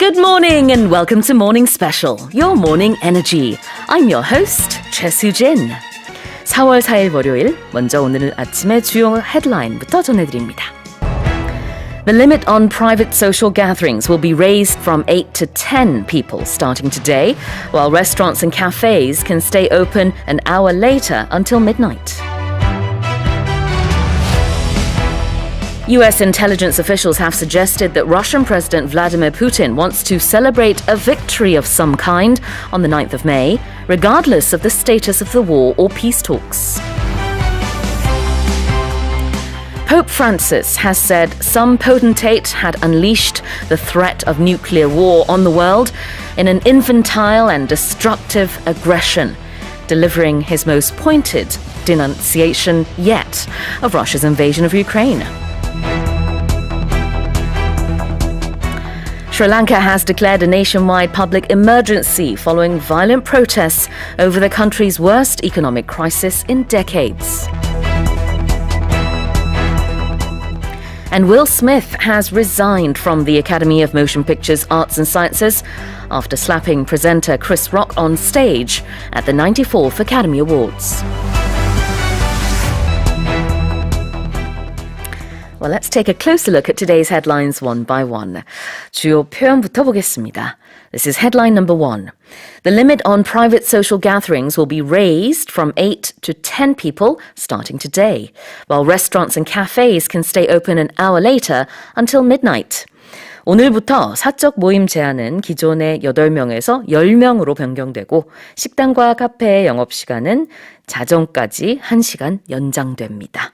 Good morning and welcome to Morning Special, your morning energy. I'm your host, Choi Soo-jin. 4월 4일 월요일, 먼저 오늘 아침의 주요 헤드라인부터 전해드립니다. The limit on private social gatherings will be raised from 8 to 10 people starting today, while restaurants and cafes can stay open an hour later until midnight. US intelligence officials have suggested that Russian President Vladimir Putin wants to celebrate a victory of some kind on the 9th of May, regardless of the status of the war or peace talks. Pope Francis has said some potentate had unleashed the threat of nuclear war on the world in an infantile and destructive aggression, delivering his most pointed denunciation yet of Russia's invasion of Ukraine. Sri Lanka has declared a nationwide public emergency following violent protests over the country's worst economic crisis in decades. And Will Smith has resigned from the Academy of Motion Pictures Arts and Sciences after slapping presenter Chris Rock on stage at the 94th Academy Awards. Well, let's take a closer look at today's headlines one by one. 주요 표현부터 보겠습니다. This is headline number 1. The limit on private social gatherings will be raised from 8 to 10 people starting today, while restaurants and cafes can stay open an hour later until midnight. 오늘부터 사적 모임 제한은 기존의 8명에서 10명으로 변경되고 식당과 카페의 영업시간은 자정까지 1시간 연장됩니다.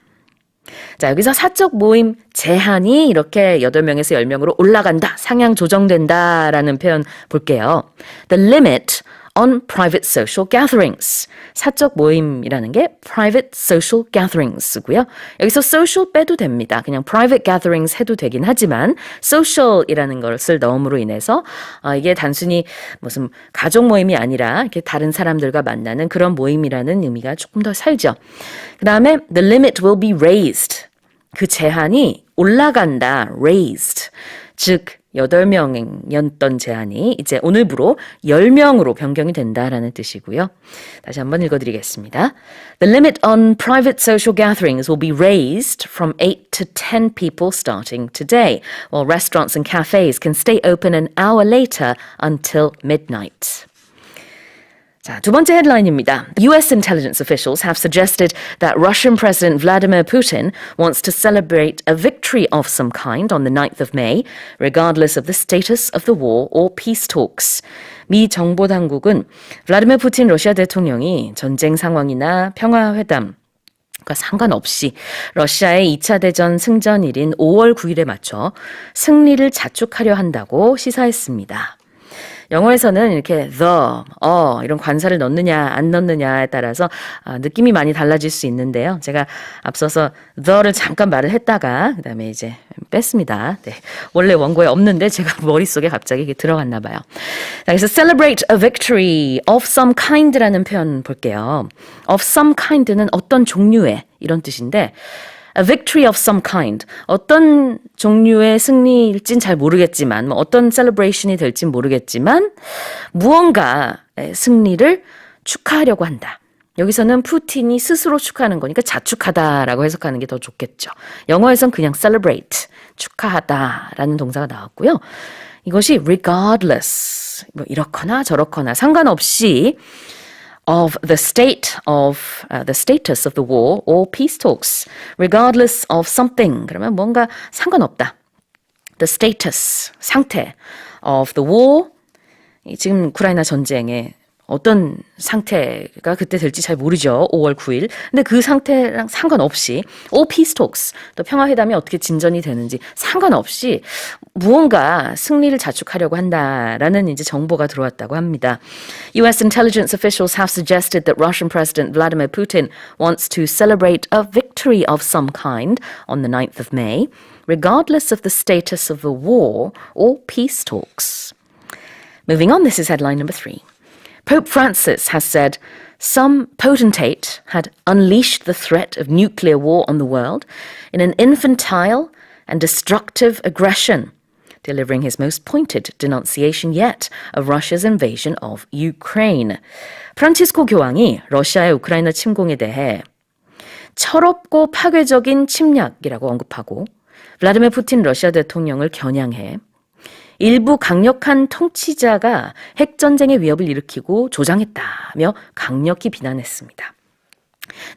자, 여기서 사적 모임 제한이 이렇게 8명에서 10명으로 올라간다, 상향 조정된다라는 표현 볼게요. The limit on private social gatherings. 사적 모임이라는 게 private social gatherings고요. 여기서 social 빼도 됩니다. 그냥 private gatherings 해도 되긴 하지만 social이라는 것을 넣음으로 인해서 이게 단순히 무슨 가족 모임이 아니라 이렇게 다른 사람들과 만나는 그런 모임이라는 의미가 조금 더 살죠. 그 다음에 the limit will be raised. 그 제한이 올라간다, raised. 즉 8명이었던 제한이 이제 오늘부로 10명으로 변경이 된다라는 뜻이고요. 다시 한번 읽어드리겠습니다. The limit on private social gatherings will be raised from 8 to 10 people starting today, while restaurants and cafes can stay open an hour later until midnight. 자, 두 번째 헤드라인입니다. US intelligence officials have suggested that Russian President Vladimir Putin wants to celebrate a victory of some kind on the 9th of May, regardless of the status of the war or peace talks. 미 정보당국은 블라디미르 푸틴 러시아 대통령이 전쟁 상황이나 평화회담 과 상관없이 러시아의 2차 대전 승전일인 5월 9일에 맞춰 승리를 자축하려 한다고 시사했습니다. 영어에서는 이렇게 이런 관사를 넣느냐 안 넣느냐에 따라서 느낌이 많이 달라질 수 있는데요. 제가 앞서서 the를 잠깐 말을 했다가 그다음에 이제 뺐습니다. 네. 원래 원고에 없는데 제가 머릿속에 갑자기 이게 들어갔나 봐요. 그래서 celebrate a victory of some kind라는 표현 볼게요. of some kind는 어떤 종류의 이런 뜻인데 A victory of some kind. 어떤 종류의 승리일진 잘 모르겠지만, 어떤 celebration이 될진 모르겠지만, 무언가 승리를 축하하려고 한다. 여기서는 푸틴이 스스로 축하하는 거니까 자축하다라고 해석하는 게 더 좋겠죠. 영어에선 그냥 celebrate, 축하하다라는 동사가 나왔고요. 이것이 regardless, 이렇거나 저렇거나 상관없이 of the status of the war or peace talks, regardless of something. 그러면 뭔가 상관없다. The status, 상태 of the war, 지금 우크라이나 전쟁의 어떤 상태가 그때 될지 잘 모르죠. 5월 9일. 근데 그 상태랑 상관없이 or peace talks, 또 평화회담이 어떻게 진전이 되는지 상관없이 무언가 승리를 자축하려고 한다라는 이제 정보가 들어왔다고 합니다. US intelligence officials have suggested that Russian President Vladimir Putin wants to celebrate a victory of some kind on the 9th of May, regardless of the status of the war or peace talks. Moving on, this is headline number 3. Pope Francis has said some potentate had unleashed the threat of nuclear war on the world in an infantile and destructive aggression, delivering his most pointed denunciation yet of Russia's invasion of Ukraine. 프란치스코 교황이 러시아의 우크라이나 침공에 대해 철없고 파괴적인 침략이라고 언급하고 블라디미르 푸틴 러시아 대통령을 겨냥해 일부 강력한 통치자가 핵전쟁의 위협을 일으키고 조장했다며 강력히 비난했습니다.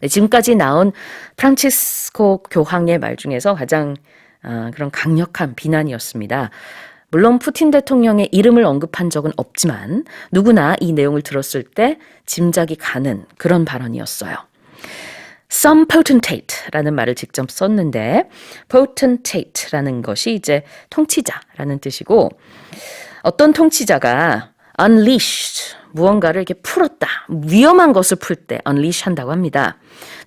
네, 지금까지 나온 프란치스코 교황의 말 중에서 가장 그런 강력한 비난이었습니다. 물론 푸틴 대통령의 이름을 언급한 적은 없지만 누구나 이 내용을 들었을 때 짐작이 가는 그런 발언이었어요. Some potentate라는 말을 직접 썼는데 potentate라는 것이 이제 통치자라는 뜻이고 어떤 통치자가 unleashed 무언가를 이렇게 풀었다. 위험한 것을 풀 때 unleash 한다고 합니다.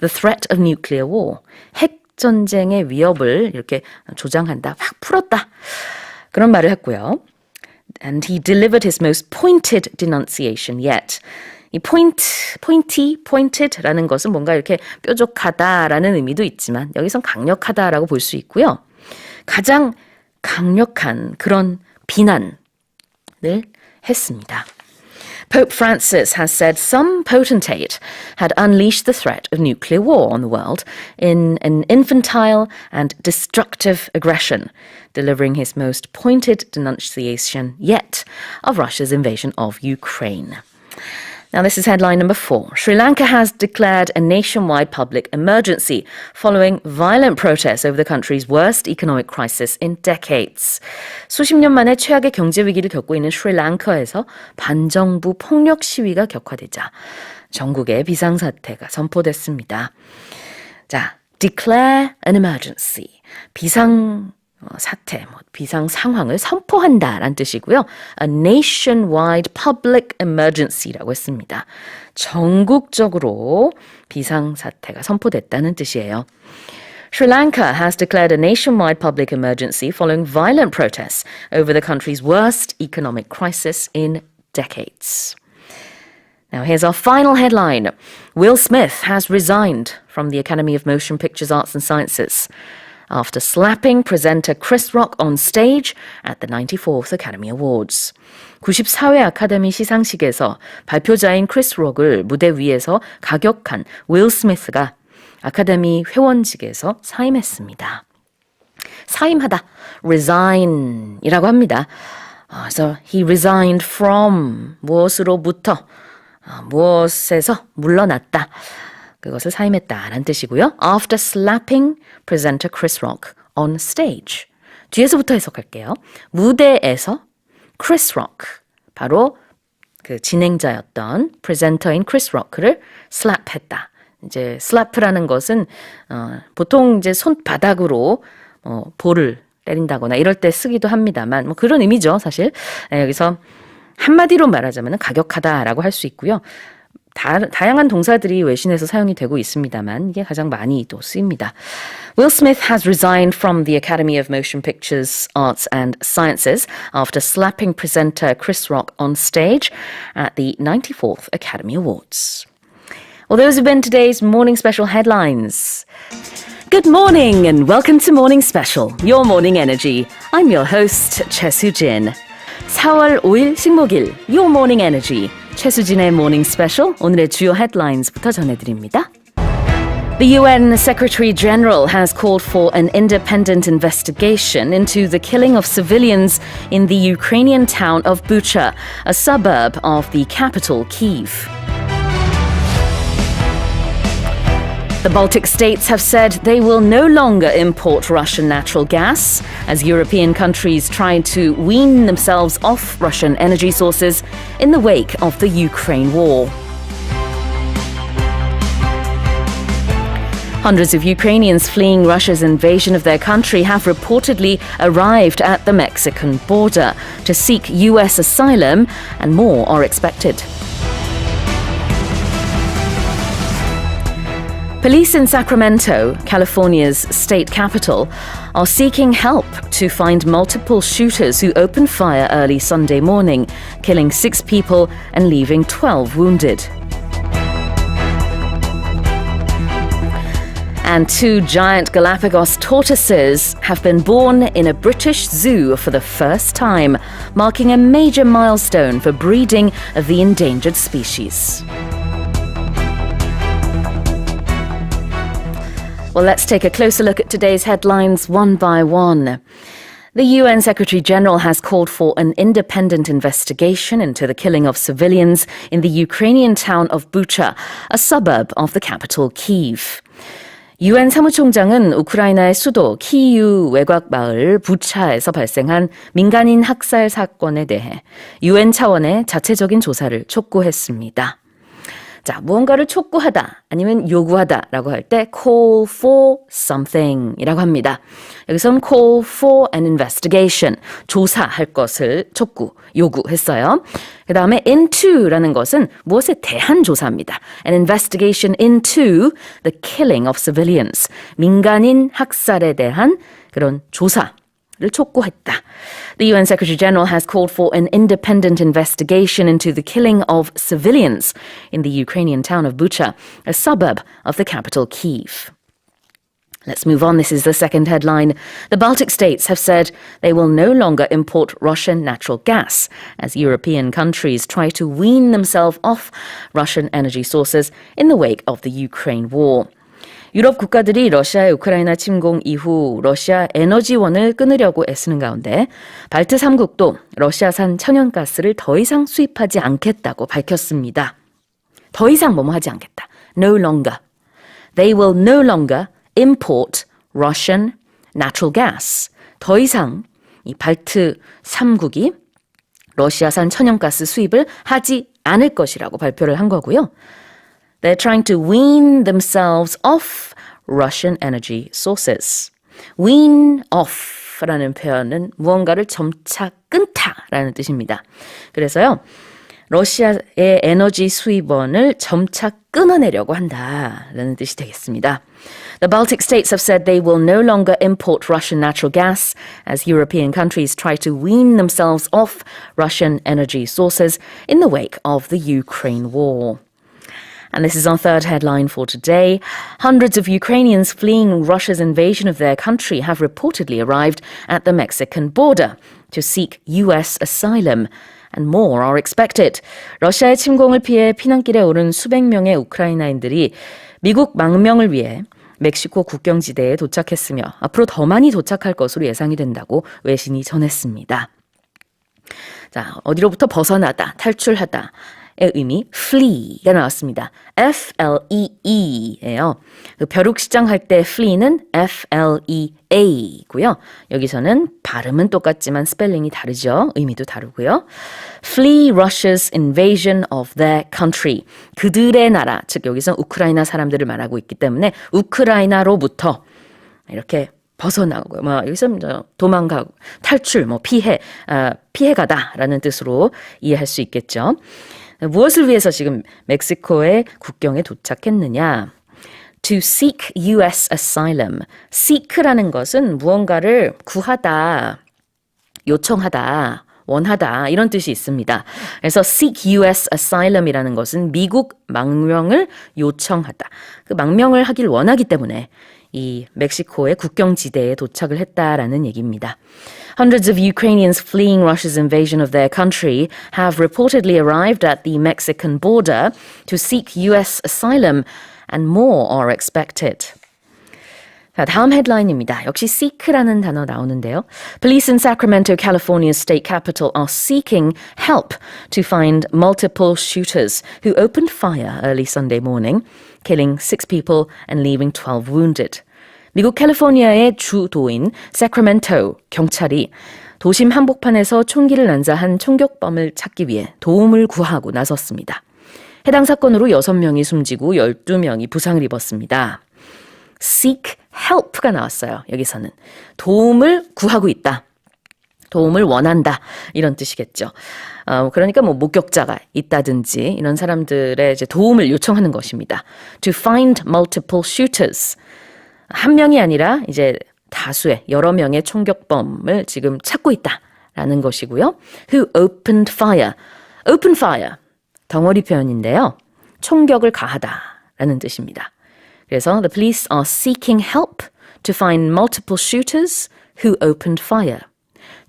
The threat of nuclear war. 핵 전쟁의 위협을 이렇게 조장한다. 확 풀었다. 그런 말을 했고요. And he delivered his most pointed denunciation yet. 이 pointed라는 것은 뭔가 이렇게 뾰족하다라는 의미도 있지만 여기선 강력하다라고 볼 수 있고요. 가장 강력한 그런 비난을 했습니다. Pope Francis has said some potentate had unleashed the threat of nuclear war on the world in an infantile and destructive aggression, delivering his most pointed denunciation yet of Russia's invasion of Ukraine. Now, this is headline number 4. Sri Lanka has declared a nationwide public emergency following violent protests over the country's worst economic crisis in decades. 수십 년 만에 최악의 경제 위기를 겪고 있는 스리랑카에서 반정부 폭력 시위가 격화되자 전국에 비상사태가 선포됐습니다. 자, declare an emergency. 사태, 비상 상황을 선포한다라는 뜻이고요. A nationwide public emergency라고 했습니다. 전국적으로 비상 사태가 선포됐다는 뜻이에요. Sri Lanka has declared a nationwide public emergency following violent protests over the country's worst economic crisis in decades. Now here's our final headline. Will Smith has resigned from the Academy of Motion Pictures Arts and Sciences after slapping presenter Chris Rock on stage at the 94th Academy Awards. 94회 아카데미 시상식에서 발표자인 크리스 록을 무대 위에서 가격한 윌 스미스가 아카데미 회원직에서 사임했습니다. 사임하다, resign이라고 합니다. 그래서 he resigned from 무엇으로부터, 무엇에서 물러났다. 그것을 사임했다라는 뜻이고요. After slapping presenter Chris Rock on stage. 뒤에서부터 해석할게요. 무대에서 Chris Rock, 바로 그 진행자였던 프레젠터인 Chris Rock를 slap했다. 이제 slap라는 것은 보통 이제 손바닥으로 볼을 때린다거나 이럴 때 쓰기도 합니다만 그런 의미죠, 사실. 여기서 한마디로 말하자면 가격하다라고 할 수 있고요. 다양한 동사들이 외신에서 사용이 되고 있습니다만 이게 가장 많이 또 쓰입니다. Will Smith has resigned from the Academy of Motion Pictures Arts and Sciences after slapping presenter Chris Rock on stage at the 94th Academy Awards. Well, those have been today's Morning Special headlines. Good morning and welcome to Morning Special, your morning energy. I'm your host, 최수진. 4월 5일 식목일, Your Morning Energy. 최수진의 Morning Special, 오늘의 주요 headlines부터 전해드립니다. The UN Secretary General has called for an independent investigation into the killing of civilians in the Ukrainian town of Bucha, a suburb of the capital, Kyiv. The Baltic states have said they will no longer import Russian natural gas as European countries try to wean themselves off Russian energy sources in the wake of the Ukraine war. Hundreds of Ukrainians fleeing Russia's invasion of their country have reportedly arrived at the Mexican border to seek U.S. asylum, and more are expected. Police in Sacramento, California's state capital, are seeking help to find multiple shooters who opened fire early Sunday morning, killing 6 people and leaving 12 wounded. And 2 giant Galapagos tortoises have been born in a British zoo for the first time, marking a major milestone for breeding of the endangered species. Well, let's take a closer look at today's headlines one by one. The UN Secretary-General has called for an independent investigation into the killing of civilians in the Ukrainian town of Bucha, a suburb of the capital Kyiv. UN 사무총장은 우크라이나의 수도 키이우 외곽 마을 부차에서 발생한 민간인 학살 사건에 대해 UN 차원의 자체적인 조사를 촉구했습니다. 자, 무언가를 촉구하다 아니면 요구하다라고 할 때 call for something이라고 합니다. 여기서는 call for an investigation, 조사할 것을 촉구, 요구했어요. 그 다음에 into라는 것은 무엇에 대한 조사입니다. An investigation into the killing of civilians, 민간인 학살에 대한 그런 조사. 를 촉구했다. The UN Secretary-General has called for an independent investigation into the killing of civilians in the Ukrainian town of Bucha, a suburb of the capital Kyiv. Let's move on. This is the second headline. The Baltic states have said they will no longer import Russian natural gas as European countries try to wean themselves off Russian energy sources in the wake of the Ukraine war. 유럽 국가들이 러시아의 우크라이나 침공 이후 러시아 에너지원을 끊으려고 애쓰는 가운데 발트 3국도 러시아산 천연가스를 더 이상 수입하지 않겠다고 밝혔습니다. 더 이상 뭐뭐 하지 않겠다. No longer. They will no longer import Russian natural gas. 더 이상 이 발트 3국이 러시아산 천연가스 수입을 하지 않을 것이라고 발표를 한 거고요. They're trying to wean themselves off Russian energy sources. Wean off라는 표현은 무언가를 점차 끊다라는 뜻입니다. 그래서요, 러시아의 에너지 수입원을 점차 끊어내려고 한다라는 뜻이 되겠습니다. The Baltic states have said they will no longer import Russian natural gas as European countries try to wean themselves off Russian energy sources in the wake of the Ukraine war. And this is our third headline for today. Hundreds of Ukrainians fleeing Russia's invasion of their country have reportedly arrived at the Mexican border to seek US asylum. And more are expected. 러시아의 침공을 피해 피난길에 오른 수백 명의 우크라이나인들이 미국 망명을 위해 멕시코 국경지대에 도착했으며 앞으로 더 많이 도착할 것으로 예상이 된다고 외신이 전했습니다. 자, 어디로부터 벗어나다, 탈출하다. 의 의미 flee가 나왔습니다. F-L-E-E예요. 그 벼룩시장 할 때 flee는 F-L-E-A고요. 여기서는 발음은 똑같지만 스펠링이 다르죠. 의미도 다르고요. Flee Russia's invasion of their country. 그들의 나라, 즉 여기서 우크라이나 사람들을 말하고 있기 때문에 우크라이나로부터 이렇게 벗어나고요. 여기서 도망가고 탈출, 피해가다라는 뜻으로 이해할 수 있겠죠. 무엇을 위해서 지금 멕시코의 국경에 도착했느냐? To seek US asylum. seek라는 것은 무언가를 구하다, 요청하다, 원하다 이런 뜻이 있습니다. 그래서 seek US asylum이라는 것은 미국 망명을 요청하다. 그 망명을 하길 원하기 때문에 이 멕시코의 국경지대에 도착을 했다라는 얘기입니다. Hundreds of Ukrainians fleeing Russia's invasion of their country have reportedly arrived at the Mexican border to seek US asylum, and more are expected. 자, 다음 헤드라인입니다. 역시 seek라는 단어 나오는데요. Police in Sacramento, California's state capital, are seeking help to find multiple shooters who opened fire early Sunday morning, killing 6 people and leaving 12 wounded. 미국 캘리포니아의 주도인 세크라멘토 경찰이 도심 한복판에서 총기를 난사한 총격범을 찾기 위해 도움을 구하고 나섰습니다. 해당 사건으로 6명이 숨지고 12명이 부상을 입었습니다. seek help가 나왔어요. 여기서는 도움을 구하고 있다. 도움을 원한다. 이런 뜻이겠죠. 그러니까 목격자가 있다든지 이런 사람들의 이제 도움을 요청하는 것입니다. To find multiple shooters. 한 명이 아니라 이제 다수의 여러 명의 총격범을 지금 찾고 있다라는 것이고요. Who opened fire. open fire. 덩어리 표현인데요. 총격을 가하다라는 뜻입니다. 그래서 the police are seeking help to find multiple shooters who opened fire.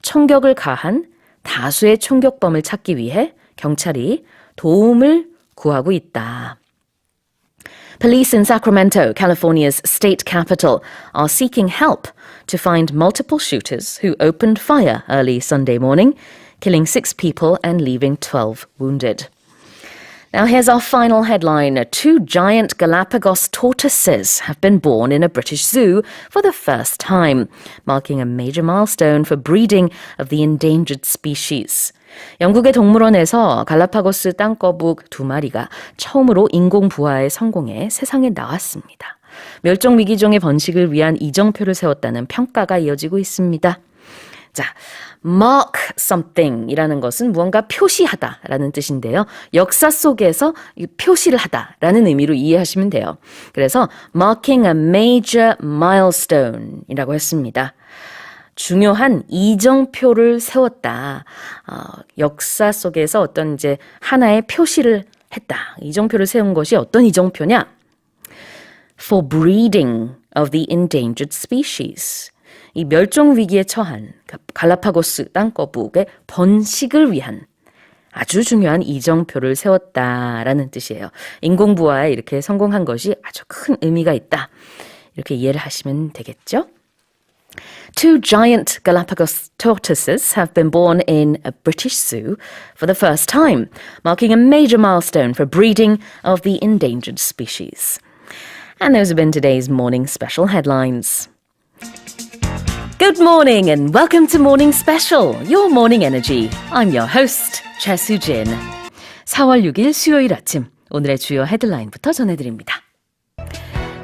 총격을 가한 다수의 총격범을 찾기 위해 경찰이 도움을 구하고 있다. Police in Sacramento, California's state capital, are seeking help to find multiple shooters who opened fire early Sunday morning, killing 6 people and leaving 12 wounded. Now here's our final headline. 2 giant Galapagos tortoises have been born in a British zoo for the first time, marking a major milestone for breeding of the endangered species. 영국의 동물원에서 갈라파고스 땅거북 2마리가 처음으로 인공 부화에 성공해 세상에 나왔습니다. 멸종 위기종의 번식을 위한 이정표를 세웠다는 평가가 이어지고 있습니다. 자, mark something 이라는 것은 무언가 표시하다라는 뜻인데요. 역사 속에서 표시를 하다라는 의미로 이해하시면 돼요. 그래서 marking a major milestone 이라고 했습니다. 중요한 이정표를 세웠다. 역사 속에서 어떤 이제 하나의 표시를 했다. 이정표를 세운 것이 어떤 이정표냐? For breeding of the endangered species. 이 멸종 위기에 처한 갈라파고스 땅거북의 번식을 위한 아주 중요한 이정표를 세웠다라는 뜻이에요. 인공부화에 이렇게 성공한 것이 아주 큰 의미가 있다. 이렇게 이해를 하시면 되겠죠? 2 giant Galapagos tortoises have been born in a British zoo for the first time, marking a major milestone for breeding of the endangered species. And those have been today's morning special headlines. Good morning and welcome to Morning Special, your morning energy. I'm your host, Choi Soo-jin. 4월 6일 수요일 아침, 오늘의 주요 헤드라인부터 전해드립니다.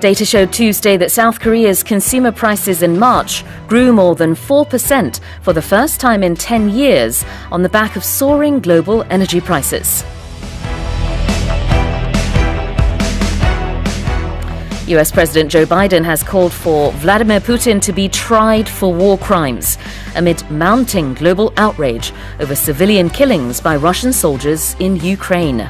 Data showed Tuesday that South Korea's consumer prices in March grew more than 4% for the first time in 10 years on the back of soaring global energy prices. US President Joe Biden has called for Vladimir Putin to be tried for war crimes amid mounting global outrage over civilian killings by Russian soldiers in Ukraine.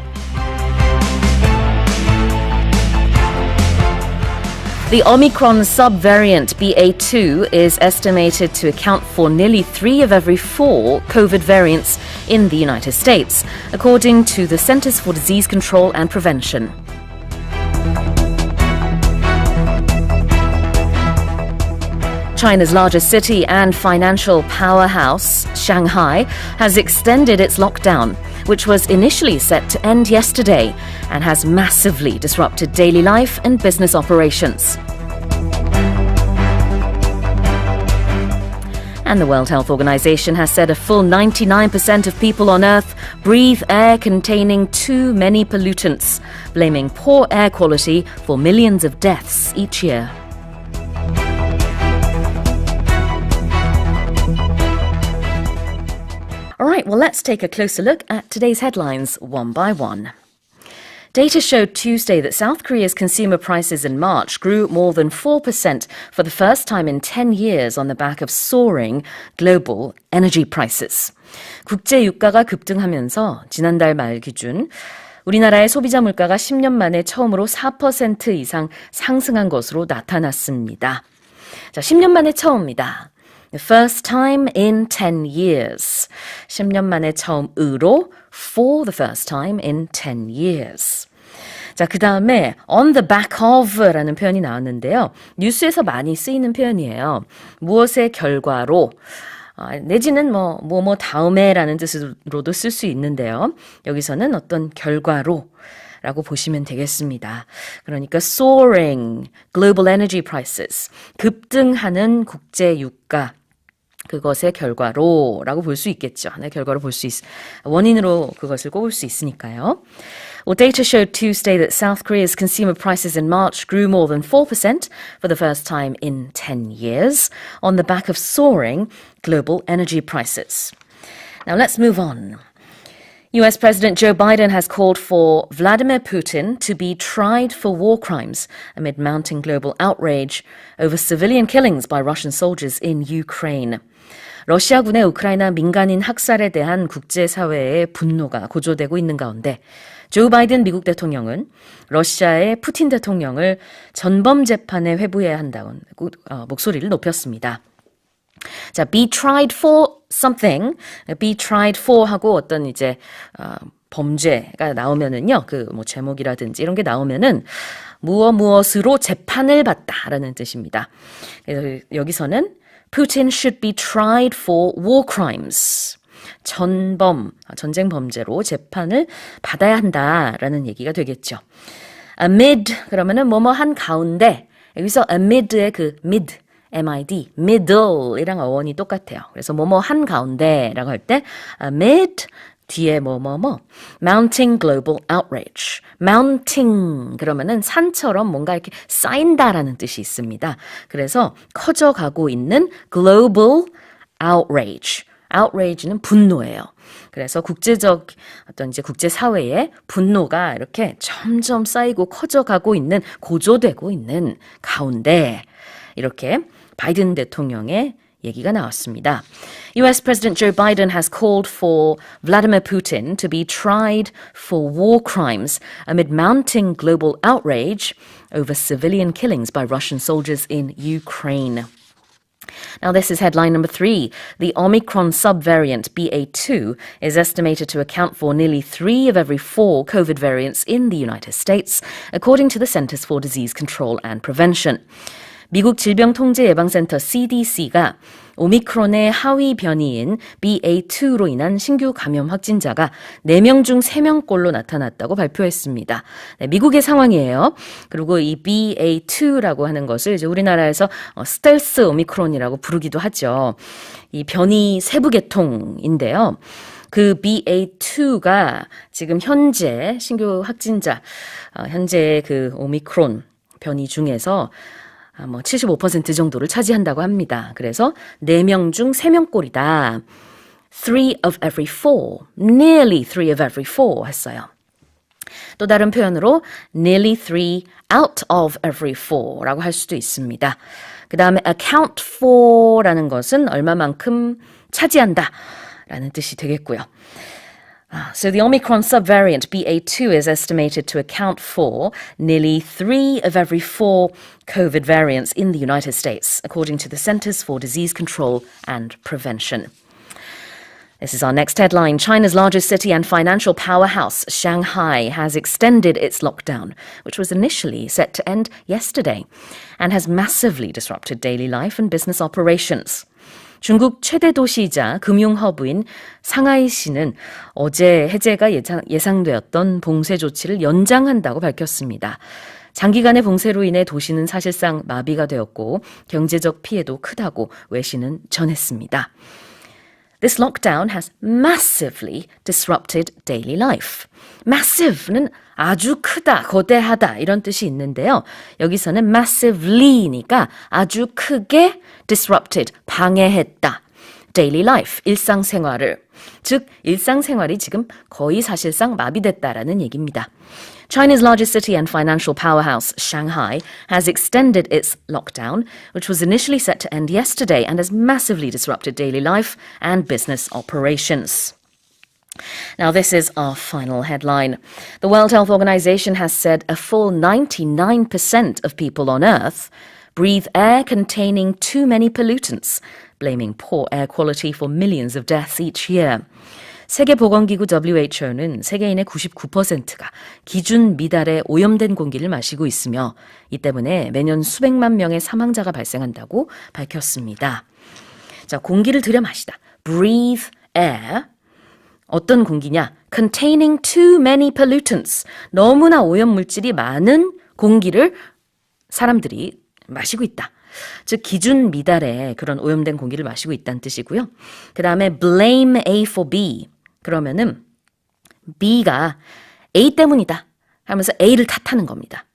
The Omicron subvariant BA2 is estimated to account for nearly 3 of every 4 COVID variants in the United States, according to the Centers for Disease Control and Prevention. China's largest city and financial powerhouse, Shanghai, has extended its lockdown, which was initially set to end yesterday and has massively disrupted daily life and business operations. And the World Health Organization has said a full 99% of people on Earth breathe air containing too many pollutants, blaming poor air quality for millions of deaths each year. All right, well, let's take a closer look at today's headlines one by one. Data showed Tuesday that South Korea's consumer prices in March grew more than 4% for the first time in 10 years on the back of soaring global energy prices. 국제 유가가 급등하면서 지난달 말 기준 우리나라의 소비자 물가가 10년 만에 처음으로 4% 이상 상승한 것으로 나타났습니다. 자, 10년 만에 처음입니다. The first time in 10 years. 10년 만에 처음으로 for the first time in 10 years. 자, 그 다음에 on the back of 라는 표현이 나왔는데요. 뉴스에서 많이 쓰이는 표현이에요. 무엇의 결과로 내지는 뭐 다음에 라는 뜻으로도 쓸 수 있는데요. 여기서는 어떤 결과로 라고 보시면 되겠습니다. 그러니까 soaring global energy prices, 급등하는 국제 유가, 그것의 결과로 라고 볼 수 있겠죠. 하나의 결과로 볼 수 원인으로 그것을 꼽을 수 있으니까요. Well, data showed Tuesday that South Korea's consumer prices in March grew more than 4% for the first time in 10 years on the back of soaring global energy prices. Now let's move on. US President Joe Biden has called for Vladimir Putin to be tried for war crimes amid mounting global outrage over civilian killings by Russian soldiers in Ukraine. 러시아군의 우크라이나 민간인 학살에 대한 국제사회의 분노가 고조되고 있는 가운데 조 바이든 미국 대통령은 러시아의 푸틴 대통령을 전범 재판에 회부해야 한다고 목소리를 높였습니다. 자, be tried for something, be tried for 하고 어떤 이제 범죄가 나오면은요, 제목이라든지 이런 게 나오면은 무엇으로 재판을 받다라는 뜻입니다. 그래서 여기서는 Putin should be tried for war crimes. 전쟁 범죄로 재판을 받아야 한다라는 얘기가 되겠죠. amid 그러면은 뭐뭐 한 가운데 여기서 amid의 mid MID, middle이랑 어원이 똑같아요. 그래서 뭐뭐 한 가운데라고 할 때 amid 뒤에 mounting global outrage. mounting 그러면은 산처럼 뭔가 이렇게 쌓인다라는 뜻이 있습니다. 그래서 커져가고 있는 global outrage. outrage는 분노예요. 그래서 국제적 어떤 이제 국제사회의 분노가 이렇게 점점 쌓이고 커져가고 있는, 고조되고 있는 가운데 이렇게 바이든 대통령의 얘기가 나왔습니다. US President Joe Biden has called for Vladimir Putin to be tried for war crimes amid mounting global outrage over civilian killings by Russian soldiers in Ukraine. Now, this is headline number 3. The Omicron subvariant BA2 is estimated to account for nearly 3 of every 4 COVID variants in the United States, according to the Centers for Disease Control and Prevention. 미국 질병통제예방센터 CDC가 오미크론의 하위 변이인 BA2로 인한 신규 감염 확진자가 4명 중 3명꼴로 나타났다고 발표했습니다. 네, 미국의 상황이에요. 그리고 이 BA2라고 하는 것을 이제 우리나라에서 스텔스 오미크론이라고 부르기도 하죠. 이 변이 세부 계통인데요. 그 BA2가 지금 현재 신규 확진자, 현재 그 오미크론 변이 중에서 75% 정도를 차지한다고 합니다. 그래서 4명 중 3명꼴이다. 3 of every 4, nearly 3 of every 4 했어요. 또 다른 표현으로 nearly 3 out of every 4라고 할 수도 있습니다. 그 다음에 account for라는 것은 얼마만큼 차지한다 라는 뜻이 되겠고요. So the Omicron subvariant BA2 is estimated to account for nearly 3 of every 4 COVID variants in the United States, according to the Centers for Disease Control and Prevention. This is our next headline. China's largest city and financial powerhouse, Shanghai, has extended its lockdown, which was initially set to end yesterday, and has massively disrupted daily life and business operations. 중국 최대 도시이자 금융 허브인 상하이시는 어제 해제가 예상되었던 봉쇄 조치를 연장한다고 밝혔습니다. 장기간의 봉쇄로 인해 도시는 사실상 마비가 되었고 경제적 피해도 크다고 외신은 전했습니다. This lockdown has massively disrupted daily life. massive는 아주 크다, 거대하다 이런 뜻이 있는데요. 여기서는 massively니까 아주 크게 disrupted, 방해했다. daily life, 일상생활을. 즉, 일상생활이 지금 거의 사실상 마비됐다라는 얘기입니다. China's largest city and financial powerhouse, Shanghai, has extended its lockdown, which was initially set to end yesterday and has massively disrupted daily life and business operations. Now, this is our final headline. The World Health Organization has said a full 99% of people on Earth breathe air containing too many pollutants, blaming poor air quality for millions of deaths each year. 세계보건기구 WHO는 세계인의 99%가 기준 미달의 오염된 공기를 마시고 있으며 이 때문에 매년 수백만 명의 사망자가 발생한다고 밝혔습니다. 자, 공기를 들여 마시다. Breathe air. 어떤 공기냐? Containing too many pollutants. 너무나 오염물질이 많은 공기를 사람들이 마시고 있다. 즉 기준 미달의 그런 오염된 공기를 마시고 있다는 뜻이고요. 그 다음에 blame A for B. 그러면은 B가 A 때문이다 하면서 A를 탓하는 겁니다.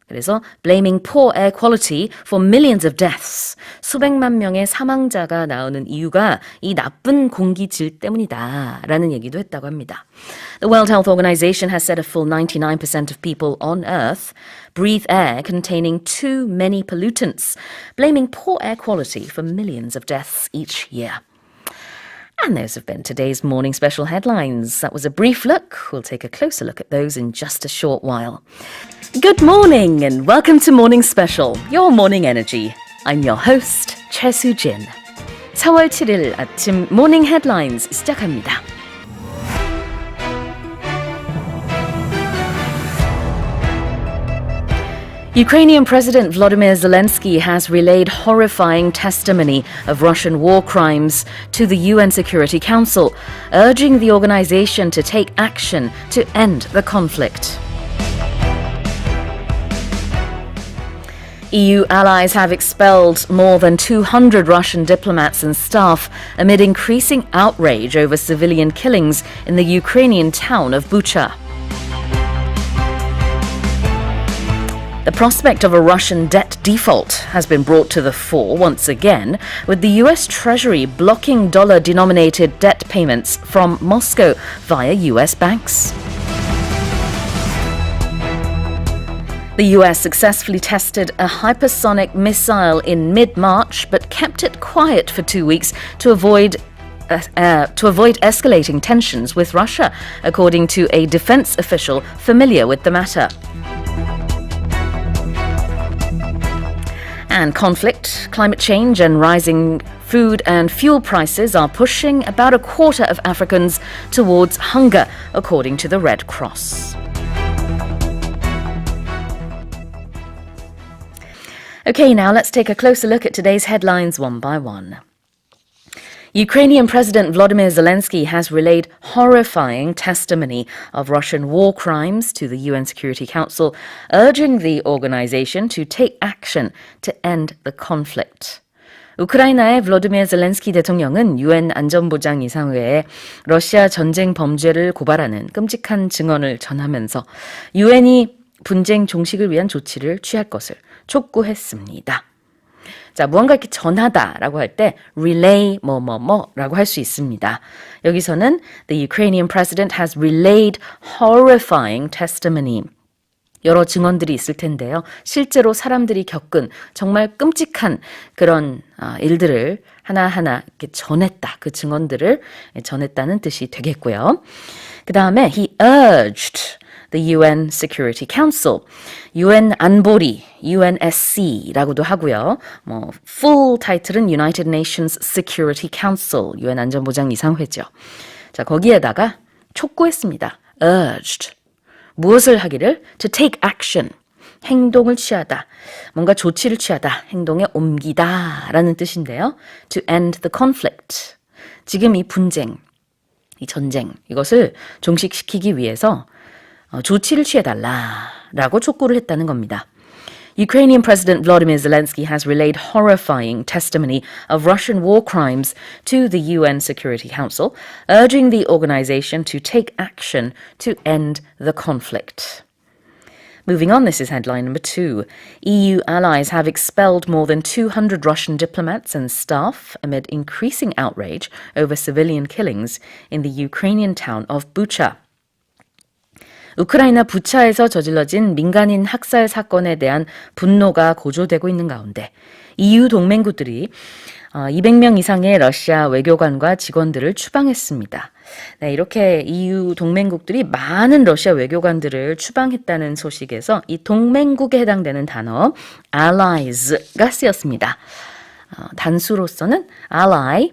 그래서 blaming poor air quality for millions of deaths. 수백만 명의 사망자가 나오는 이유가 이 나쁜 공기질 때문이다 라는 얘기도 했다고 합니다. The World Health Organization has said a full 99% of people on Earth breathe air containing too many pollutants, blaming poor air quality for millions of deaths each year. And those have been today's morning special headlines. That was a brief look. We'll take a closer look at those in just a short while. Good morning and welcome to Morning Special, your morning energy. I'm your host, Choi Soo-jin. 4월 7일 아침 모닝 헤드라인즈 시작합니다. Ukrainian President Volodymyr Zelensky has relayed horrifying testimony of Russian war crimes to the UN Security Council, urging the organization to take action to end the conflict. EU allies have expelled more than 200 Russian diplomats and staff amid increasing outrage over civilian killings in the Ukrainian town of Bucha. The prospect of a Russian debt default has been brought to the fore once again, with the US Treasury blocking dollar-denominated debt payments from Moscow via US banks. The US successfully tested a hypersonic missile in mid-March, but kept it quiet for 2 weeks to avoid escalating tensions with Russia, according to a defense official familiar with the matter. And conflict, climate change, and rising food and fuel prices are pushing about a quarter of Africans towards hunger, according to the Red Cross. Okay, now let's take a closer look at today's headlines one by one. Ukrainian President Volodymyr Zelensky has relayed horrifying testimony of Russian war crimes to the UN Security Council, urging the organization to take action to end the conflict. 우크라이나의 블로디미르 젤렌스키 대통령은 유엔 안전보장 이사회에 러시아 전쟁 범죄를 고발하는 끔찍한 증언을 전하면서 유엔이 분쟁 종식을 위한 조치를 취할 것을 촉구했습니다. 자, 무언가 이렇게 전하다라고 할 때 relay 뭐뭐뭐라고 할 수 있습니다. 여기서는 the Ukrainian president has relayed horrifying testimony. 여러 증언들이 있을 텐데요. 실제로 사람들이 겪은 정말 끔찍한 그런 일들을 하나하나 이렇게 전했다. 그 증언들을 전했다는 뜻이 되겠고요. 그 다음에 he urged the UN Security Council, UN 안보리, UNSC라고도 하고요. full 타이틀은 United Nations Security Council, UN 안전보장 이사회죠. 자, 거기에다가 촉구했습니다. urged. 무엇을 하기를? to take action. 행동을 취하다. 뭔가 조치를 취하다. 행동에 옮기다 라는 뜻인데요. to end the conflict. 지금 이 분쟁, 이 전쟁, 이것을 종식시키기 위해서 조치를 취해달라라고 촉구를 했다는 겁니다. Ukrainian President Volodymyr Zelensky has relayed horrifying testimony of Russian war crimes to the UN Security Council, urging the organization to take action to end the conflict. Moving on, this is headline number 2. EU allies have expelled more than 200 Russian diplomats and staff amid increasing outrage over civilian killings in the Ukrainian town of Bucha. 우크라이나 부차에서 저질러진 민간인 학살 사건에 대한 분노가 고조되고 있는 가운데 EU 동맹국들이 200명 이상의 러시아 외교관과 직원들을 추방했습니다. 네, 이렇게 EU 동맹국들이 많은 러시아 외교관들을 추방했다는 소식에서 이 동맹국에 해당되는 단어 allies가 쓰였습니다. 단수로서는 ally,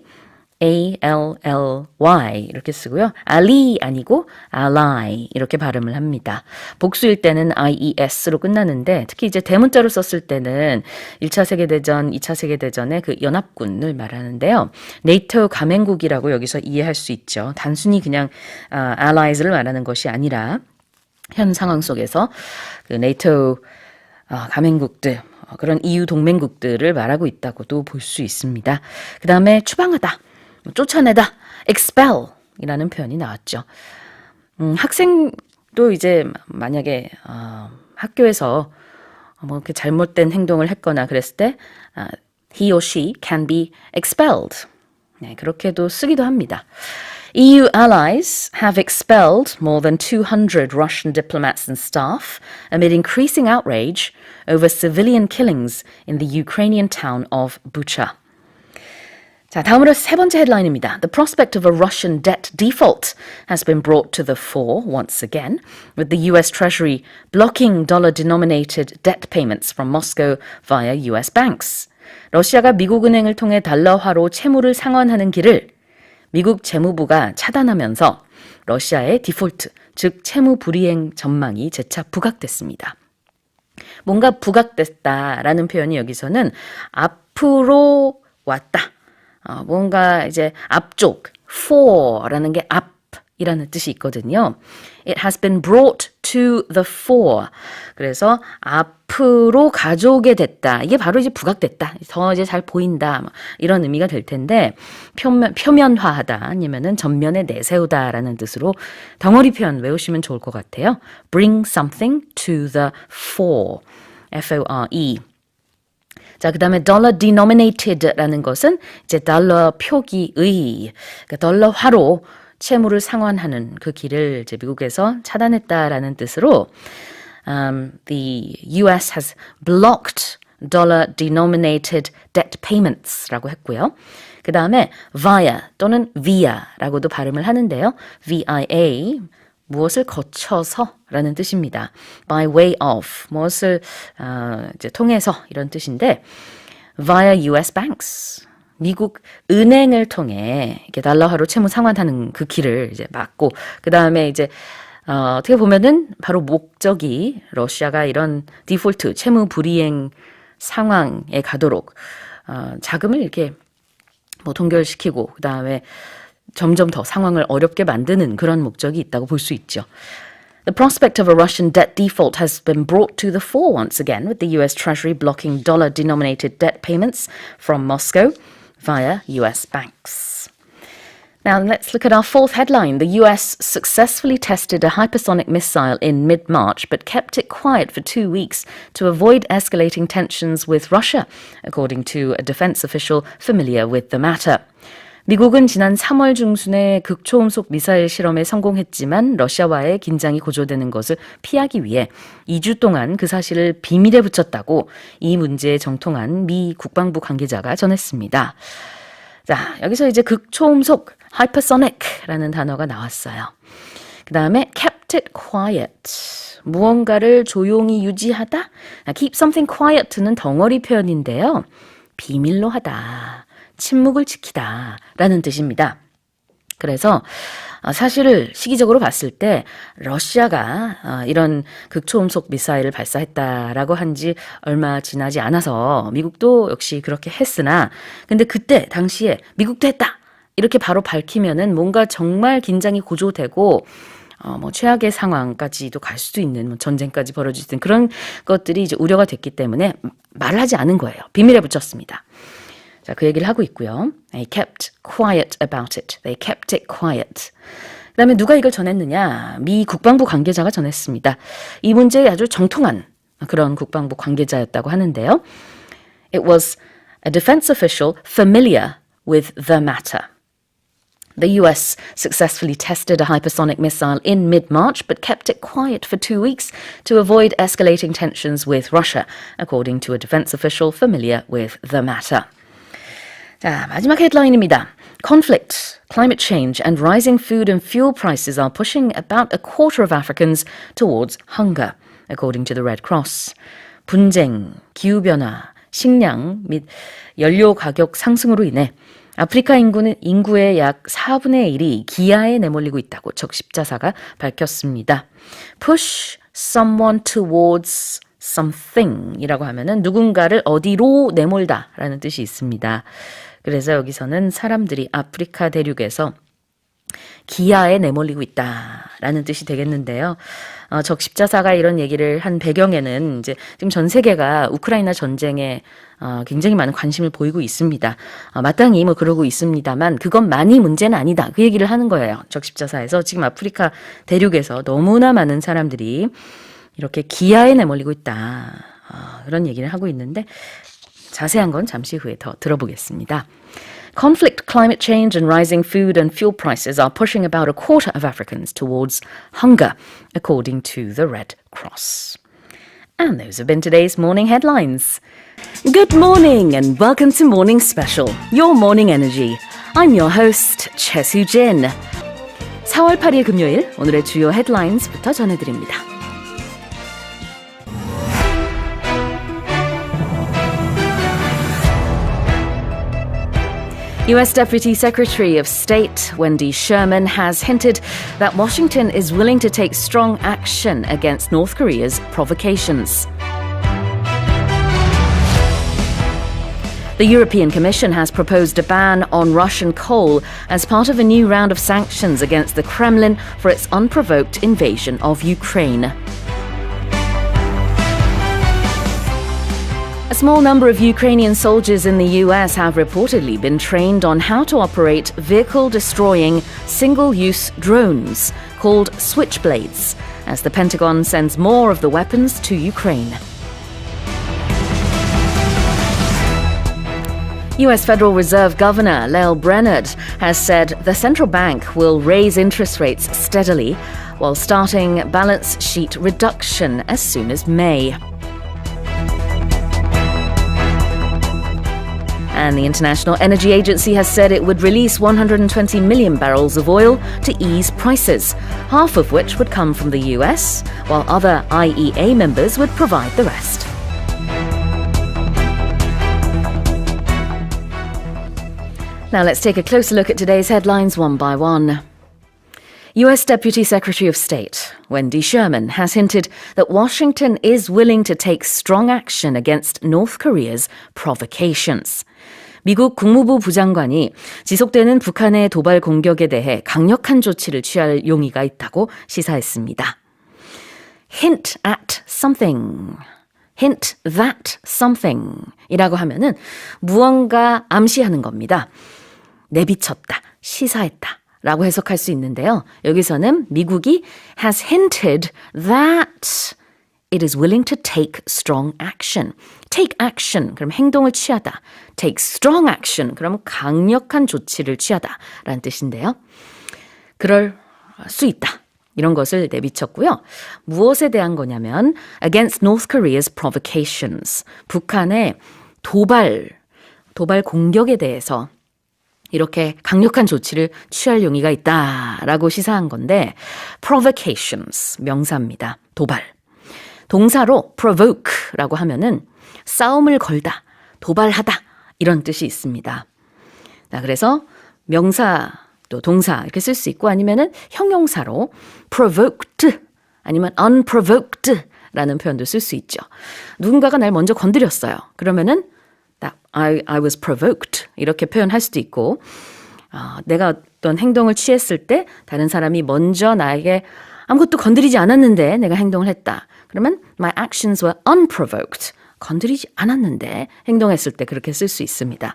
A-L-L-Y 이렇게 쓰고요. ally 아니고 ally 이렇게 발음을 합니다. 복수일 때는 IES로 끝나는데 특히 이제 대문자로 썼을 때는 1차 세계대전, 2차 세계대전의 그 연합군을 말하는데요. 네이토 가맹국이라고 여기서 이해할 수 있죠. 단순히 그냥 allies를 말하는 것이 아니라 현 상황 속에서 그 네이토 가맹국들 그런 EU 동맹국들을 말하고 있다고도 볼 수 있습니다. 그 다음에 추방하다. 쫓아내다, expel 이라는 표현이 나왔죠. 학생도 이제 만약에 학교에서 뭐 이렇게 잘못된 행동을 했거나 그랬을 때 he or she can be expelled. 네, 그렇게도 쓰기도 합니다. EU allies have expelled more than 200 Russian diplomats and staff amid increasing outrage over civilian killings in the Ukrainian town of Bucha. 자, 다음으로 세 번째 헤드라인입니다. The prospect of a Russian debt default has been brought to the fore once again, with the US Treasury blocking dollar-denominated debt payments from Moscow via US banks. 러시아가 미국 은행을 통해 달러화로 채무를 상환하는 길을 미국 재무부가 차단하면서 러시아의 디폴트, 즉 채무 불이행 전망이 재차 부각됐습니다. 뭔가 부각됐다라는 표현이 여기서는 앞으로 왔다. 뭔가 이제 앞쪽, for라는 게 앞이라는 뜻이 있거든요. It has been brought to the fore. 그래서 앞으로 가져오게 됐다. 이게 바로 이제 부각됐다. 더 이제 잘 보인다. 이런 의미가 될 텐데 표면화하다 아니면은 전면에 내세우다라는 뜻으로 덩어리 표현 외우시면 좋을 것 같아요. Bring something to the fore. F-O-R-E. 자, 그 다음에 dollar denominated라는 것은 이제 달러 표기의, 그러니까 달러화로 채무를 상환하는 그 길을 이제 미국에서 차단했다라는 뜻으로 the US has blocked dollar denominated debt payments 라고 했고요. 그 다음에 via 또는 via라고도 발음을 하는데요. via 무엇을 거쳐서라는 뜻입니다. by way of 무엇을 이제 통해서 이런 뜻인데 via US banks 미국 은행을 통해 이렇게 달러화로 채무 상환하는 그 길을 이제 막고 그 다음에 이제 어떻게 보면은 바로 목적이 러시아가 이런 디폴트 채무 불이행 상황에 가도록 자금을 이렇게 뭐 동결시키고 그 다음에 점점 더 상황을 어렵게 만드는 그런 목적이 있다고 볼 수 있죠. The prospect of a Russian debt default has been brought to the fore once again, with the US Treasury blocking dollar-denominated debt payments from Moscow via US banks. Now let's look at our fourth headline. The US successfully tested a hypersonic missile in mid-March, but kept it quiet for 2 weeks to avoid escalating tensions with Russia, according to a defense official familiar with the matter. 미국은 지난 3월 중순에 극초음속 미사일 실험에 성공했지만 러시아와의 긴장이 고조되는 것을 피하기 위해 2주 동안 그 사실을 비밀에 붙였다고 이 문제에 정통한 미 국방부 관계자가 전했습니다. 자, 여기서 이제 극초음속 hypersonic라는 단어가 나왔어요. 그 다음에 kept it quiet. 무언가를 조용히 유지하다. keep something quiet는 덩어리 표현인데요. 비밀로 하다. 침묵을 지키다 라는 뜻입니다. 그래서 사실을 시기적으로 봤을 때 러시아가 이런 극초음속 미사일을 발사했다라고 한 지 얼마 지나지 않아서 미국도 역시 그렇게 했으나 근데 그때 당시에 미국도 했다 이렇게 바로 밝히면은 뭔가 정말 긴장이 고조되고 뭐 최악의 상황까지도 갈 수도 있는 뭐 전쟁까지 벌어질 수 있는 그런 것들이 이제 우려가 됐기 때문에 말을 하지 않은 거예요. 비밀에 붙였습니다. 자, 그 얘기를 하고 있고요. They kept quiet about it. They kept it quiet. 그 다음에 누가 이걸 전했느냐? 미 국방부 관계자가 전했습니다. 이 문제에 아주 정통한 그런 국방부 관계자였다고 하는데요. It was a defense official familiar with the matter. The US successfully tested a hypersonic missile in mid-March but kept it quiet for 2 weeks to avoid escalating tensions with Russia, according to a defense official familiar with the matter. 자, 마지막 헤드라인입니다. Conflict, climate change and rising food and fuel prices are pushing about a quarter of Africans towards hunger, according to the Red Cross. 분쟁, 기후변화, 식량 및 연료 가격 상승으로 인해 아프리카 인구의 약 4분의 1이 기아에 내몰리고 있다고 적십자사가 밝혔습니다. Push someone towards something 이라고 하면은 누군가를 어디로 내몰다 라는 뜻이 있습니다. 그래서 여기서는 사람들이 아프리카 대륙에서 기아에 내몰리고 있다라는 뜻이 되겠는데요. 적십자사가 이런 얘기를 한 배경에는 이제 지금 전 세계가 우크라이나 전쟁에 굉장히 많은 관심을 보이고 있습니다. 마땅히 뭐 그러고 있습니다만 그것만이 문제는 아니다. 그 얘기를 하는 거예요. 적십자사에서 지금 아프리카 대륙에서 너무나 많은 사람들이 이렇게 기아에 내몰리고 있다. 그런 얘기를 하고 있는데 자세한 건 잠시 후에 더 들어보겠습니다. Conflict, climate change and rising food and fuel prices are pushing about a quarter of Africans towards hunger, according to the Red Cross. And those have been today's morning headlines. Good morning and welcome to Morning Special, your morning energy. I'm your host, Choi Soo-jin. 4월 8일 금요일, 오늘의 주요 헤드라인스부터 전해드립니다. U.S. Deputy Secretary of State Wendy Sherman has hinted that Washington is willing to take strong action against North Korea's provocations. The European Commission has proposed a ban on Russian coal as part of a new round of sanctions against the Kremlin for its unprovoked invasion of Ukraine. A small number of Ukrainian soldiers in the US have reportedly been trained on how to operate vehicle-destroying single-use drones called Switchblades, as the Pentagon sends more of the weapons to Ukraine. U.S. Federal Reserve Governor Lael Brainerd has said the central bank will raise interest rates steadily while starting balance sheet reduction as soon as May. And the International Energy Agency has said it would release 120 million barrels of oil to ease prices, half of which would come from the US, while other IEA members would provide the rest. Now let's take a closer look at today's headlines one by one. U.S. Deputy Secretary of State Wendy Sherman has hinted that Washington is willing to take strong action against North Korea's provocations. 미국 국무부 부장관이 지속되는 북한의 도발 공격에 대해 강력한 조치를 취할 용의가 있다고 시사했습니다. Hint at something. Hint that something 이라고 하면은 무언가 암시하는 겁니다. 내비쳤다, 시사했다 라고 해석할 수 있는데요. 여기서는 미국이 has hinted that it is willing to take strong action. Take action, 그럼 행동을 취하다. Take strong action, 그럼 강력한 조치를 취하다 라는 뜻인데요. 그럴 수 있다. 이런 것을 내비쳤고요. 무엇에 대한 거냐면 against North Korea's provocations. 북한의 도발 공격에 대해서 이렇게 강력한 조치를 취할 용의가 있다라고 시사한 건데 provocations, 명사입니다. 도발. 동사로 provoke라고 하면은 싸움을 걸다, 도발하다 이런 뜻이 있습니다. 자, 그래서 명사 또 동사 이렇게 쓸 수 있고 아니면은 형용사로 provoked 아니면 unprovoked라는 표현도 쓸 수 있죠. 누군가가 날 먼저 건드렸어요. 그러면은 I was provoked 이렇게 표현할 수도 있고 내가 어떤 행동을 취했을 때 다른 사람이 먼저 나에게 아무것도 건드리지 않았는데 내가 행동을 했다. 그러면 my actions were unprovoked. 건드리지 않았는데 행동했을 때 그렇게 쓸 수 있습니다.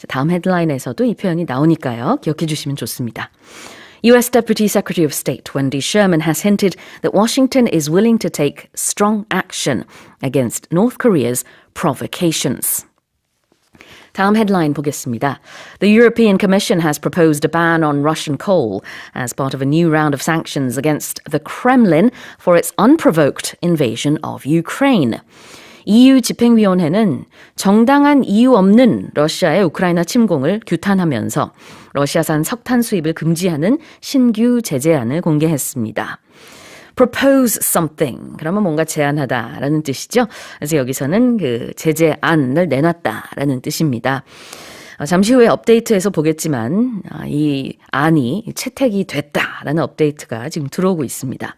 다음 헤드라인에서도 이 표현이 나오니까요. 기억해 주시면 좋습니다. U.S. Deputy Secretary of State Wendy Sherman has hinted that Washington is willing to take strong action against North Korea's provocations. 다음 헤드라인 보겠습니다. The European Commission has proposed a ban on Russian coal as part of a new round of sanctions against the Kremlin for its unprovoked invasion of Ukraine. EU 집행위원회는 정당한 이유 없는 러시아의 우크라이나 침공을 규탄하면서 러시아산 석탄 수입을 금지하는 신규 제재안을 공개했습니다. propose something. 그러면 뭔가 제안하다라는 뜻이죠. 그래서 여기서는 그 제재안을 내놨다라는 뜻입니다. 잠시 후에 업데이트에서 보겠지만 이 안이 채택이 됐다라는 업데이트가 지금 들어오고 있습니다.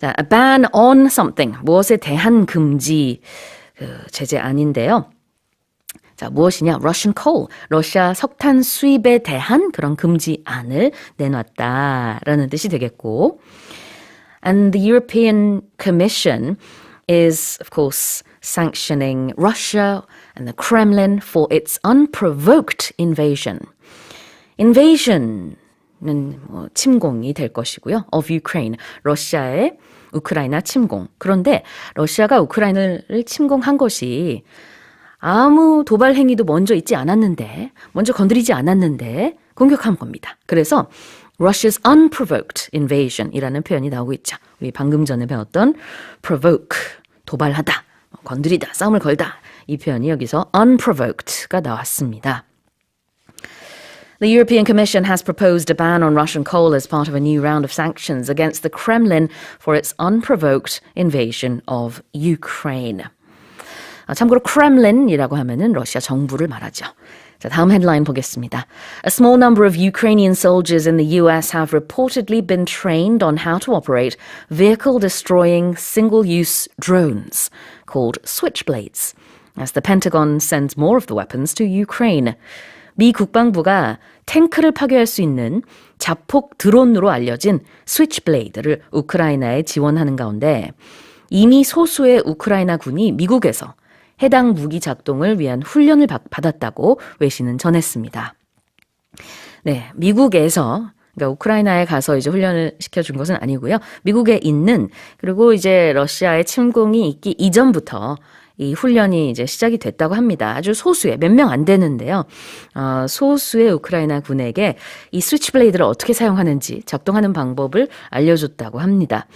자, a ban on something. 무엇에 대한 금지 제재안인데요. 자, 무엇이냐? Russian coal. 러시아 석탄 수입에 대한 그런 금지안을 내놨다라는 뜻이 되겠고 And the European Commission is, of course, sanctioning Russia and the Kremlin for its unprovoked invasion. Invasion은 침공이 될 것이고요. Of Ukraine, 러시아의 우크라이나 침공. 그런데 러시아가 우크라이나를 침공한 것이 아무 도발 행위도 먼저 있지 않았는데, 먼저 건드리지 않았는데 공격한 겁니다. 그래서 Russia's unprovoked invasion이라는 표현이 나오고 있죠. 우리 방금 전에 배웠던 provoke, 도발하다, 건드리다, 싸움을 걸다. 이 표현이 여기서 unprovoked가 나왔습니다. The European Commission has proposed a ban on Russian coal as part of a new round of sanctions against the Kremlin for its unprovoked invasion of Ukraine. 참고로 Kremlin이라고 하면은 러시아 정부를 말하죠. 자, 다음 헤드라인 보겠습니다. A small number of Ukrainian soldiers in the US have reportedly been trained on how to operate vehicle-destroying single-use drones called switchblades, as the Pentagon sends more of the weapons to Ukraine. 미 국방부가 탱크를 파괴할 수 있는 자폭 드론으로 알려진 스위치블레이드를 우크라이나에 지원하는 가운데 이미 소수의 우크라이나 군이 미국에서 해당 무기 작동을 위한 훈련을 받았다고 외신은 전했습니다. 네, 미국에서 그러니까 우크라이나에 가서 이제 훈련을 시켜준 것은 아니고요. 미국에 있는 그리고 이제 러시아의 침공이 있기 이전부터 이 훈련이 이제 시작이 됐다고 합니다. 아주 소수의 몇 명 안 되는데요. 소수의 우크라이나 군에게 이 스위치블레이드를 어떻게 사용하는지 작동하는 방법을 알려줬다고 합니다.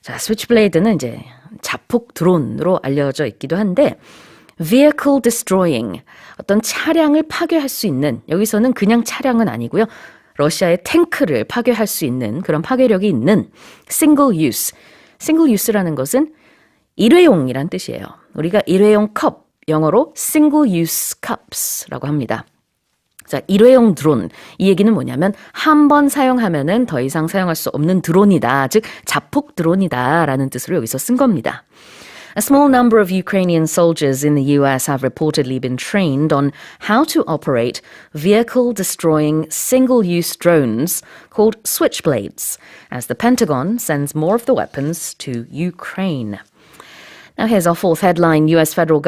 자, 스위치블레이드는 이제 자폭 드론으로 알려져 있기도 한데 vehicle destroying, 어떤 차량을 파괴할 수 있는, 여기서는 그냥 차량은 아니고요. 러시아의 탱크를 파괴할 수 있는 그런 파괴력이 있는 single use. single use라는 것은 일회용이란 뜻이에요. 우리가 일회용 컵, 영어로 single use cups라고 합니다. 자, 일회용 드론. 이 얘기는 뭐냐면 한 번 사용하면은 더 이상 사용할 수 없는 드론이다. 즉 자폭 드론이다라는 뜻으로 여기서 쓴 겁니다. A small number of Ukrainian soldiers in the US have reportedly been trained on how to operate vehicle-destroying single-use drones called switchblades, as the Pentagon sends more of the weapons to Ukraine. Now here's our fourth headline. U.S. Federal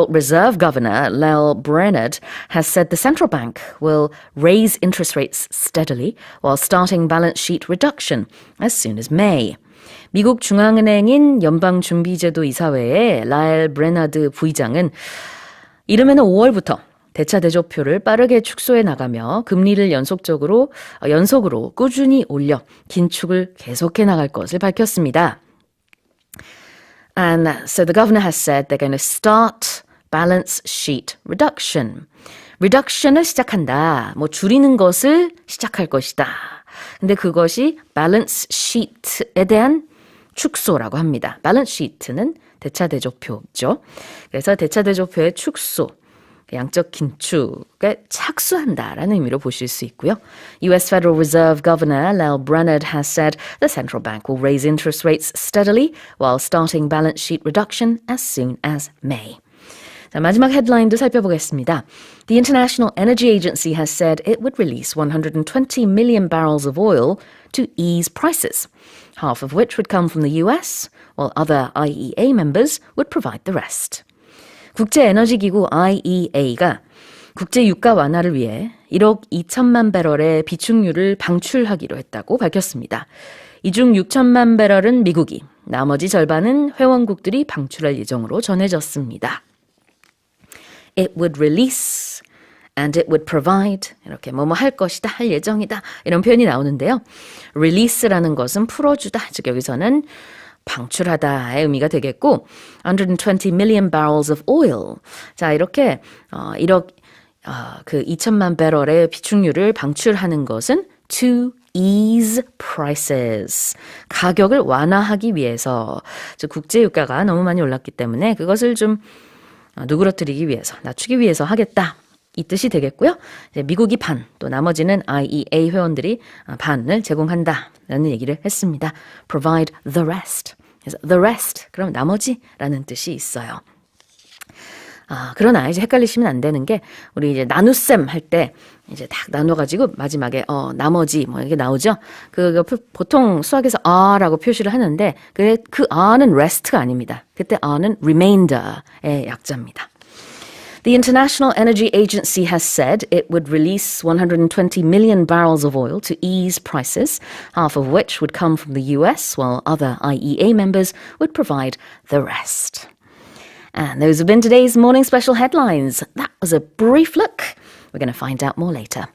Reserve Governor Lael Brainerd has said the central bank will raise interest rates steadily while starting balance sheet reduction as soon as May. 미국 중앙은행인 연방준비제도 이사회의 라엘 브레너드 부의장은 이르면은 5월부터 대차대조표를 빠르게 축소해 나가며 금리를 연속으로 꾸준히 올려 긴축을 계속해 나갈 것을 밝혔습니다. And so the governor has said they're going to start balance sheet reduction. reduction을 시작한다. 줄이는 것을 시작할 것이다. 근데 그것이 balance sheet에 대한 축소라고 합니다. balance sheet는 대차대조표죠. 그래서 대차대조표의 축소, 양적 긴축에 착수한다라는 의미로 보실 수 있고요. U.S. Federal Reserve Governor Lael Brainerd has said the central bank will raise interest rates steadily while starting balance sheet reduction as soon as May. 자, 마지막 헤드라인도 살펴보겠습니다. The International Energy Agency has said it would release 120 million barrels of oil to ease prices, half of which would come from the US, while other IEA members would provide the rest. 국제에너지기구 IEA가 국제 유가 완화를 위해 1억 2천만 배럴의 비축유를 방출하기로 했다고 밝혔습니다. 이 중 6천만 배럴은 미국이, 나머지 절반은 회원국들이 방출할 예정으로 전해졌습니다. It would release and it would provide, 이렇게 뭐뭐 할 것이다, 할 예정이다 이런 표현이 나오는데요. release라는 것은 풀어주다, 즉 여기서는 방출하다의 의미가 되겠고 120 million barrels of oil. 자, 이렇게 1억 2천만 배럴의 비축유를 방출하는 것은 to ease prices. 가격을 완화하기 위해서. 즉 국제 유가가 너무 많이 올랐기 때문에 그것을 좀 누그러뜨리기 위해서, 낮추기 위해서 하겠다. 이 뜻이 되겠고요. 이제 미국이 반, 또 나머지는 IEA 회원들이 반을 제공한다라는 얘기를 했습니다. Provide the rest. 그래서 the rest, 그럼 나머지라는 뜻이 있어요. 그러나 이제 헷갈리시면 안 되는 게 우리 이제 나눗셈 할 때 이제 딱 나눠가지고 마지막에 나머지 뭐 이게 나오죠. 그 보통 수학에서 a라고 표시를 하는데 그 a는 rest가 아닙니다. 그때 a는 remainder의 약자입니다. The International Energy Agency has said it would release 120 million barrels of oil to ease prices, half of which would come from the US, while other IEA members would provide the rest. And those have been today's morning special headlines. That was a brief look. We're going to find out more later.